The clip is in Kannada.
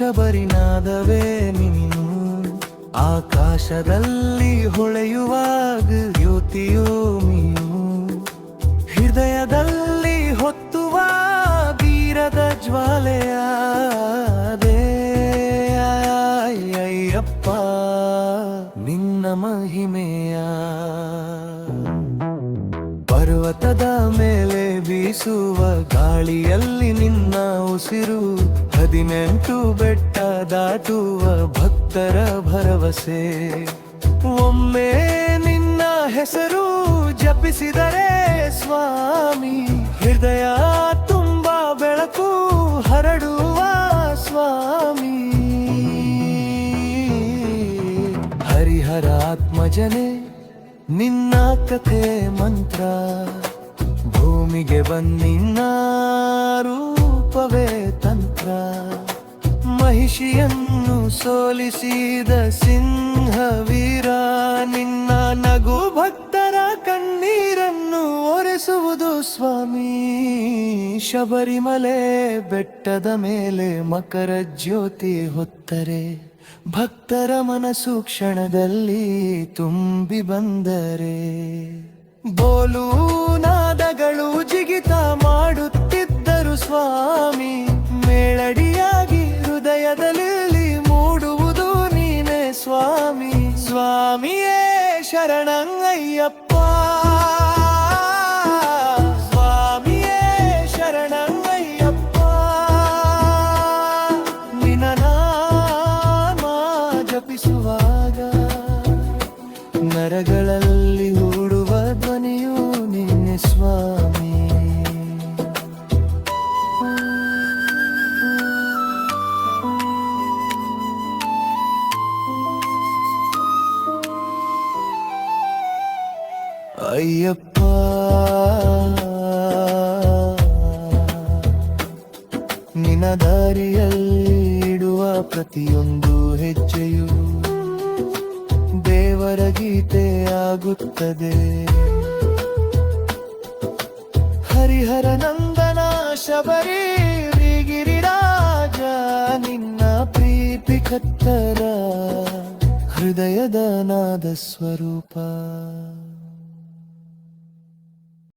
ಶಬರಿನಾದವೇ ನೀನು. ಆಕಾಶದಲ್ಲಿ ಹೊಳೆಯುವಾಗ ಜ್ಯೋತಿಯೋ ನೀನು. ಹೃದಯದಲ್ಲಿ ಹೊತ್ತುವ ಬೀರದ ಜ್ವಾಲೆಯಾದೆ ಅಯ್ಯಪ್ಪ ನಿನ್ನ ಮಹಿಮೆಯ. ಪರ್ವತದ ಮೇಲೆ ಬೀಸುವ ಗಾಳಿಯಲ್ಲಿ ನಿನ್ನ ಉಸಿರು. 18 ಬೆಟ್ಟ ದಾಟುವ ಭಕ್ತರ ಭರವಸೆ. ಒಮ್ಮೆ ನಿನ್ನ ಹೆಸರು ಜಪಿಸಿದರೆ ಸ್ವಾಮಿ, ಹೃದಯ ತುಂಬ ಬೆಳಕು ಹರಡುವ ಸ್ವಾಮಿ. ಹರಿಹರ ಆತ್ಮಜನೆ ನಿನ್ನ ಕಥೆ ಮಂತ್ರ. ಭೂಮಿಗೆ ಬಂದಿನ್ನ ರೂಪವೇ ತಂತ್ರ. ಮಹಿಷಿಯನ್ನು ಸೋಲಿಸಿದ ಸಿಂಹವೀರ. ನಿನ್ನ ನಗು ಭಕ್ತರ ಕಣ್ಣೀರನ್ನು ಒರೆಸುವುದು ಸ್ವಾಮಿ. ಶಬರಿಮಲೆ ಬೆಟ್ಟದ ಮೇಲೆ ಮಕರ ಜ್ಯೋತಿ ಹೊತ್ತರೆ ಭಕ್ತರ ಮನಸ್ಸು ಕ್ಷಣದಲ್ಲಿ ತುಂಬಿ ಬಂದರೆ. ಬೋಲು ನಾದಗಳು ಜಿಗಿತ ಮಾಡುತ್ತಿದ್ದರು ಸ್ವಾಮಿ. ಮೇಳಡಿಯಾಗಿ ಹೃದಯದಲ್ಲಿ ಮೂಡುವುದು ನೀನೇ ಸ್ವಾಮಿ. ಸ್ವಾಮಿಯೇ ಶರಣಂಗಯ್ಯಪ್ಪ, ಸ್ವಾಮಿಯೇ ಶರಣಂಗಯ್ಯಪ್ಪ. ನಿನ್ನ ನಾಮ ಜಪಿಸುವಾಗ ನರಗಳಲ್ಲಿ ಹೂಡುವ ಧ್ವನಿಯು ನಿನ್ನೆ ಸ್ವಾಮಿ. ಅಯ್ಯಪ್ಪ ನಿನ್ನ ದಾರಿಯಲ್ಲಿ ಇಡುವ ಪ್ರತಿಯೊಂದು ಹೆಜ್ಜೆಯು ದೇವರ ಗೀತೆ ಆಗುತ್ತದೆ. ಹರಿಹರ ನಂದನ ಶಬರಿ ಗಿರಿರಾಜ ನಿನ್ನ ಪ್ರೀತಿ ಕತ್ತರ ಹೃದಯದ ನಾದ ಸ್ವರೂಪ.